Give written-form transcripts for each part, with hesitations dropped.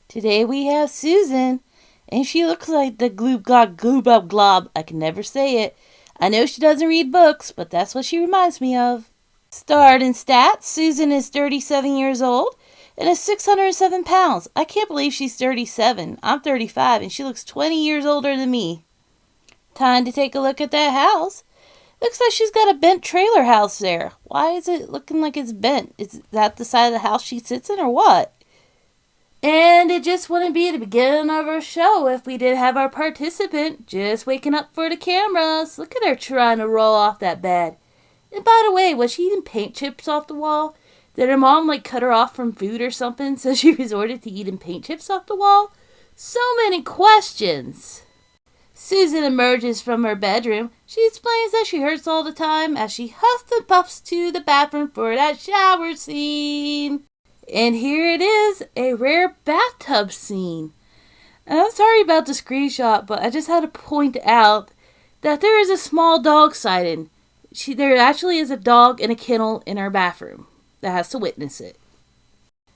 Today we have Susan, and she looks like the Globglogabgalab. I can never say it. I know she doesn't read books, but that's what she reminds me of. Starred in stats, Susan is 37 years old and is 607 pounds. I can't believe she's 37. I'm 35, and she looks 20 years older than me. Time to take a look at that house. Looks like she's got a bent trailer house there. Why is it looking like it's bent? Is that the side of the house she sits in or what? And it just wouldn't be the beginning of our show if we did have our participant just waking up for the cameras. Look at her trying to roll off that bed. And by the way, was she eating paint chips off the wall? Did her mom cut her off from food or something, so she resorted to eating paint chips off the wall? So many questions. Susan emerges from her bedroom. She explains that she hurts all the time as she huffs and puffs to the bathroom for that shower scene. And here it is, a rare bathtub scene. And I'm sorry about the screenshot, but I just had to point out that there is a small dog sighting. There actually is a dog in a kennel in her bathroom that has to witness it.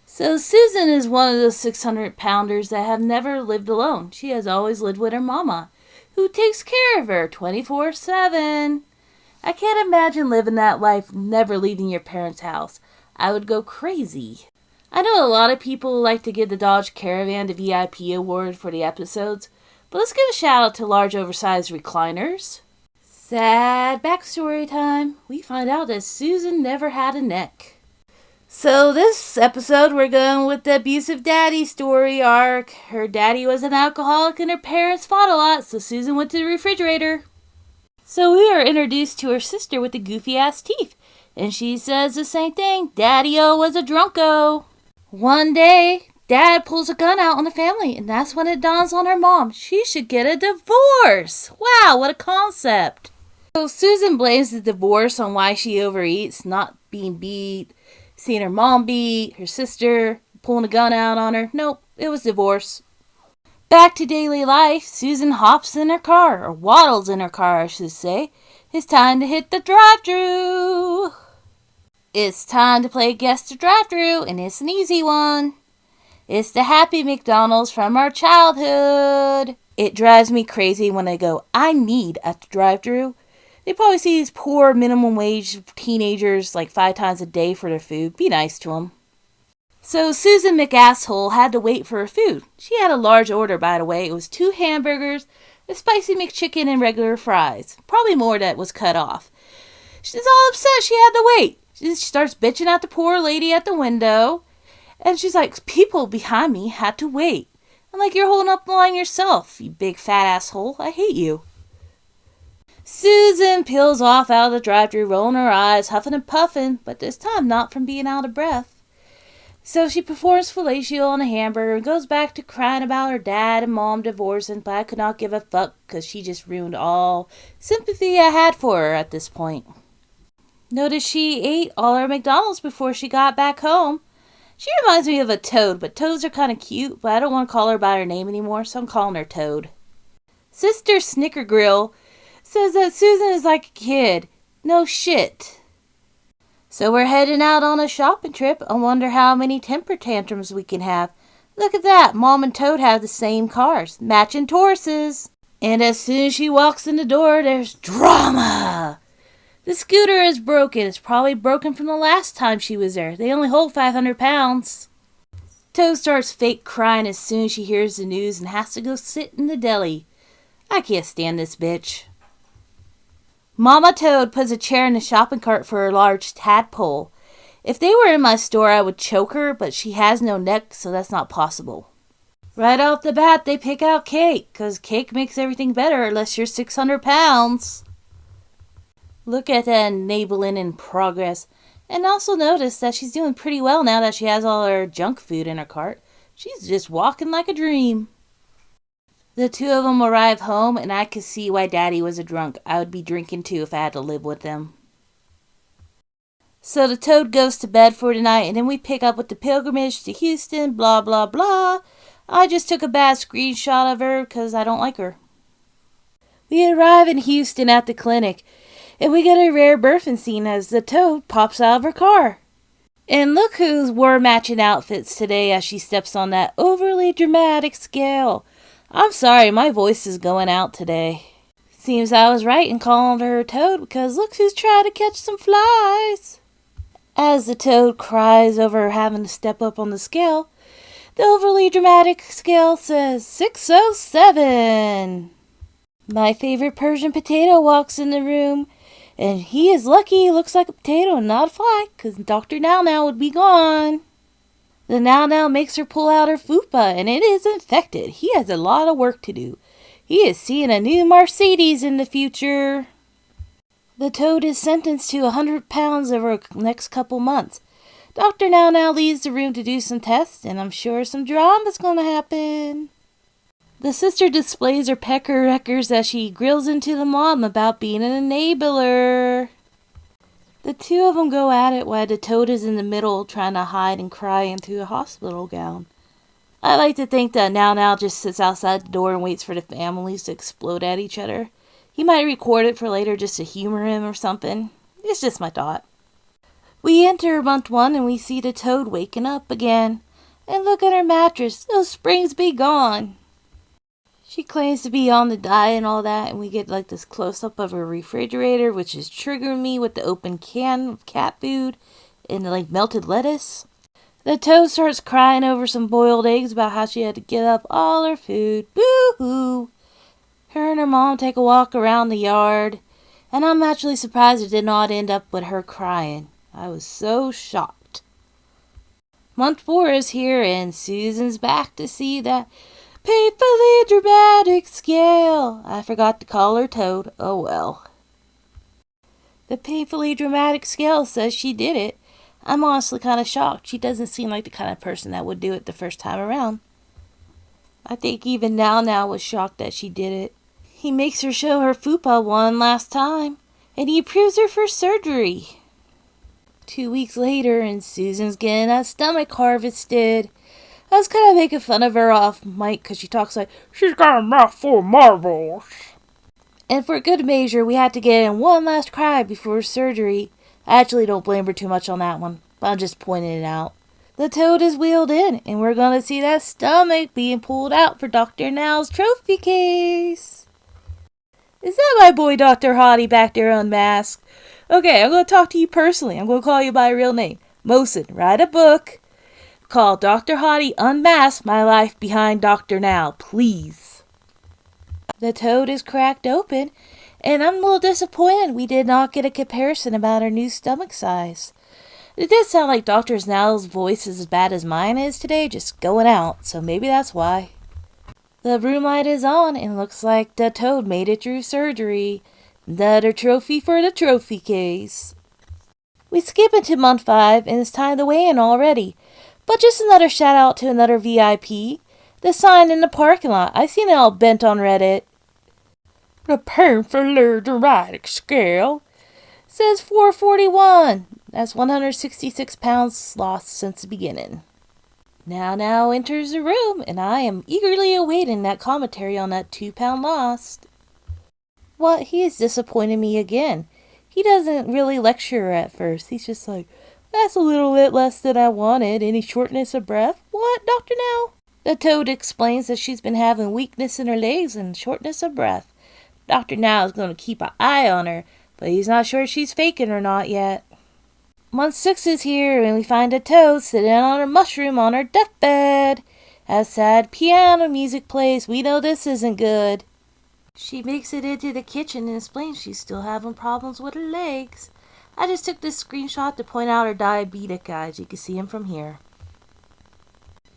So Susan is one of those 600-pounders that have never lived alone. She has always lived with her mama, who takes care of her 24/7. I can't imagine living that life, never leaving your parents' house. I would go crazy. I know a lot of people like to give the Dodge Caravan the VIP award for the episodes, but let's give a shout out to large oversized recliners. Sad backstory time. We find out that Susan never had a neck. So this episode we're going with the abusive daddy story arc. Her daddy was an alcoholic and her parents fought a lot, so Susan went to the refrigerator. So we are introduced to her sister with the goofy ass teeth, and she says the same thing. Daddy-o was a drunko. One day, Dad pulls a gun out on the family, and that's when it dawns on her mom. She should get a divorce. Wow, what a concept. So Susan blames the divorce on why she overeats, not being beat, seeing her mom beat, her sister, pulling a gun out on her. Nope, it was divorce. Back to daily life, Susan hops in her car, or waddles in her car, I should say. It's time to hit the drive-thru. It's time to play Guess the Drive-Thru, and it's an easy one. It's the Happy McDonald's from our childhood. It drives me crazy when they go, I need at the drive-thru. They probably see these poor minimum wage teenagers 5 times a day for their food. Be nice to them. So Susan McAsshole had to wait for her food. She had a large order, by the way. It was 2 hamburgers, a spicy McChicken, and regular fries. Probably more that was cut off. She's all upset she had to wait. She starts bitching at the poor lady at the window. And she's like, people behind me had to wait. I'm like, you're holding up the line yourself, you big fat asshole. I hate you. Susan peels off out of the drive-thru, rolling her eyes, huffing and puffing, but this time not from being out of breath. So she performs fellatio on a hamburger and goes back to crying about her dad and mom divorcing, but I could not give a fuck because she just ruined all sympathy I had for her at this point. Notice she ate all her McDonald's before she got back home. She reminds me of a toad, but toads are kind of cute, but I don't want to call her by her name anymore, so I'm calling her Toad. Sister Snickergrill says that Susan is like a kid. No shit. So we're heading out on a shopping trip. I wonder how many temper tantrums we can have. Look at that. Mom and Toad have the same cars. Matching Tauruses. And as soon as she walks in the door, there's drama. The scooter is broken. It's probably broken from the last time she was there. They only hold 500 pounds. Toad starts fake crying as soon as she hears the news and has to go sit in the deli. I can't stand this bitch. Mama Toad puts a chair in the shopping cart for her large tadpole. If they were in my store, I would choke her, but she has no neck, so that's not possible. Right off the bat, they pick out cake, because cake makes everything better unless you're 600 pounds. Look at that enabling in progress. And also notice that she's doing pretty well now that she has all her junk food in her cart. She's just walking like a dream. The 2 of them arrive home, and I could see why Daddy was a drunk. I would be drinking too if I had to live with them. So the Toad goes to bed for the night, and then we pick up with the pilgrimage to Houston, blah, blah, blah. I just took a bad screenshot of her because I don't like her. We arrive in Houston at the clinic, and we get a rare birthing scene as the Toad pops out of her car. And look who's wore matching outfits today as she steps on that overly dramatic scale. I'm sorry, my voice is going out today. Seems I was right in calling her a toad because look who's trying to catch some flies. As the toad cries over having to step up on the scale, the overly dramatic scale says 607. My favorite Persian potato walks in the room, and he is lucky he looks like a potato and not a fly, because Dr. Now Now would be gone. The Now Now makes her pull out her fupa, and it is infected. He has a lot of work to do. He is seeing a new Mercedes in the future. The toad is sentenced to 100 pounds over the next couple months. Dr. Now Now leaves the room to do some tests, and I'm sure some drama's going to happen. The sister displays her pecker-reckers as she grills into the mom about being an enabler. The two of them go at it while the toad is in the middle trying to hide and cry into a hospital gown. I like to think that Now Now just sits outside the door and waits for the families to explode at each other. He might record it for later just to humor him or something. It's just my thought. We enter month 1 and we see the toad waking up again. And look at her mattress. Those springs be gone. She claims to be on the diet and all that, and we get like this close-up of her refrigerator, which is triggering me with the open can of cat food and like melted lettuce. The toad starts crying over some boiled eggs about how she had to give up all her food. Boo-hoo! Her and her mom take a walk around the yard, and I'm actually surprised it did not end up with her crying. I was so shocked. Month 4 is here, and Susan's back to see that painfully dramatic scale. I forgot to call her Toad. Oh well. The painfully dramatic scale says she did it. I'm honestly kind of shocked. She doesn't seem like the kind of person that would do it the first time around. I think even Now Now was shocked that she did it. He makes her show her fupa one last time, and he approves her for surgery. 2 weeks later, and Susan's getting that stomach harvested. I was kind of making fun of her off mic because she talks like, she's got a mouth full of marbles. And for good measure, we had to get in one last cry before surgery. I actually don't blame her too much on that one, but I'm just pointing it out. The toad is wheeled in, and we're going to see that stomach being pulled out for Dr. Now's trophy case. Is that my boy Dr. Hottie back there unmasked? Okay, I'm going to talk to you personally. I'm going to call you by your real name. Mosin, write a book called Dr. Hottie Unmasked My Life Behind Dr. Now, please. The toad is cracked open, and I'm a little disappointed we did not get a comparison about her new stomach size. It did sound like Dr. Now's voice is as bad as mine is today, just going out, so maybe that's why. The room light is on, and looks like the toad made it through surgery. Another trophy for the trophy case. We skip into month 5, and it's time to weigh in already. But just another shout out to another VIP. The sign in the parking lot. I seen it all bent on Reddit. The painfully dramatic scale says 441. That's 166 pounds lost since the beginning. Now Now enters the room, and I am eagerly awaiting that commentary on that 2 pound lost. What? He is disappointing me again. He doesn't really lecture her at first. He's just like, that's a little bit less than I wanted. Any shortness of breath? What, Dr. Now? The toad explains that she's been having weakness in her legs and shortness of breath. Dr. Now is going to keep an eye on her, but he's not sure if she's faking or not yet. Month 6 is here, and we find a toad sitting on her mushroom on her deathbed. As sad piano music plays, we know this isn't good. She makes it into the kitchen and explains she's still having problems with her legs. I just took this screenshot to point out her diabetic guys. You can see him from here.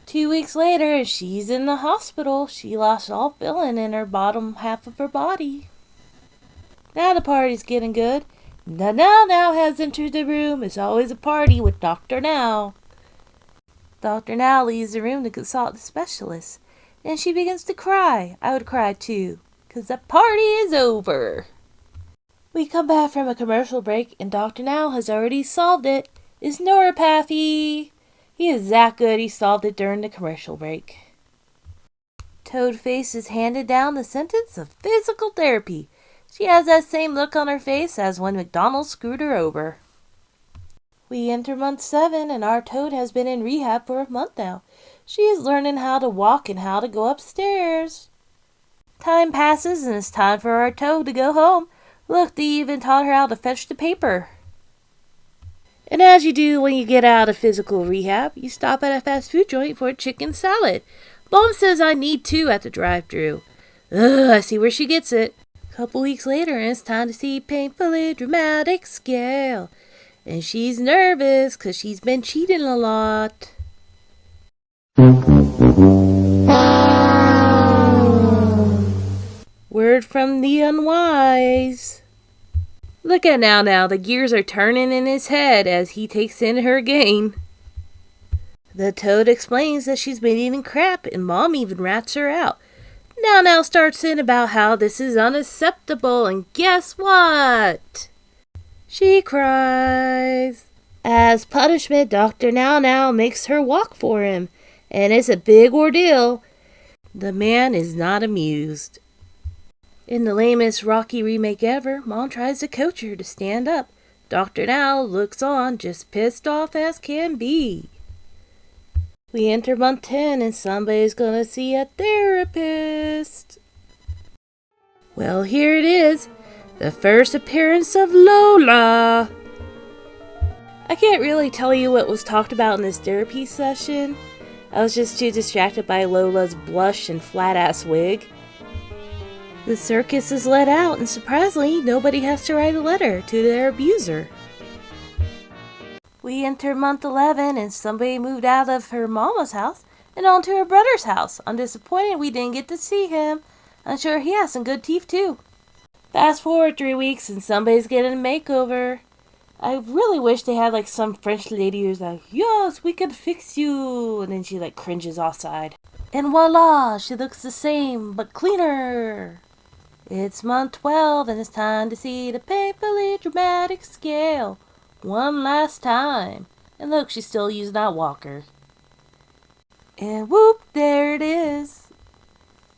2 weeks later, and she's in the hospital. She lost all feeling in her bottom half of her body. Now the party's getting good. The Now has entered the room. It's always a party with Dr. Now. Dr. Now leaves the room to consult the specialist, and she begins to cry. I would cry too, because the party is over. We come back from a commercial break, and Dr. Now has already solved it. It's neuropathy. He is that good he solved it during the commercial break. Toadface is handed down the sentence of physical therapy. She has that same look on her face as when McDonald's screwed her over. We enter month 7 and our toad has been in rehab for a month now. She is learning how to walk and how to go upstairs. Time passes and it's time for our toad to go home. Look, they even taught her how to fetch the paper. And as you do when you get out of physical rehab, you stop at a fast food joint for a chicken salad. Mom says I need 2 at the drive-thru. Ugh, I see where she gets it. A couple weeks later, and it's time to see Painfully Dramatic Scale. And she's nervous because she's been cheating a lot. Word from the unwise. Look at now, the gears are turning in his head as he takes in her gain. The toad explains that she's been eating crap and Mom even rats her out. Now starts in about how this is unacceptable, and guess what? She cries. As punishment, Dr. Now makes her walk for him, and it's a big ordeal. The man is not amused. In the lamest Rocky remake ever, Mom tries to coach her to stand up. Dr. Now looks on, just pissed off as can be. We enter month 10 and somebody's gonna see a therapist. Well, here it is. The first appearance of Lola. I can't really tell you what was talked about in this therapy session. I was just too distracted by Lola's blush and flat-ass wig. The circus is let out, and surprisingly, nobody has to write a letter to their abuser. We enter month 11, and somebody moved out of her mama's house and onto her brother's house. I'm disappointed we didn't get to see him. I'm sure he has some good teeth, too. Fast forward 3 weeks, and somebody's getting a makeover. I really wish they had, like, some French lady who's like, yes, we can fix you. And then she, like, cringes offside. And voila, she looks the same, but cleaner. It's month 12, and it's time to see the Painfully Dramatic Scale one last time. And look, she's still using that walker. And whoop, there it is.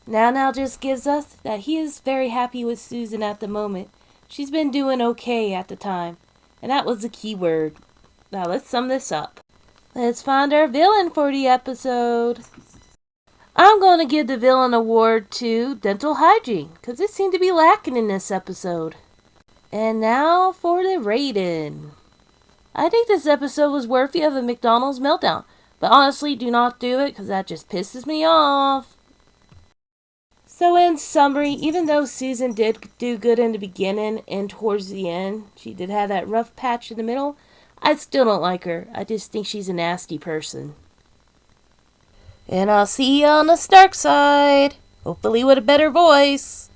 Now just gives us that he is very happy with Susan at the moment. She's been doing okay at the time. And that was the key word. Now let's sum this up. Let's find our villain for the episode. I'm going to give the villain award to dental hygiene, because it seemed to be lacking in this episode. And now for the rating. I think this episode was worthy of a McDonald's meltdown, but honestly do not do it because that just pisses me off. So in summary, even though Susan did do good in the beginning and towards the end, she did have that rough patch in the middle, I still don't like her. I just think she's a nasty person. And I'll see you on the Stark side, hopefully with a better voice.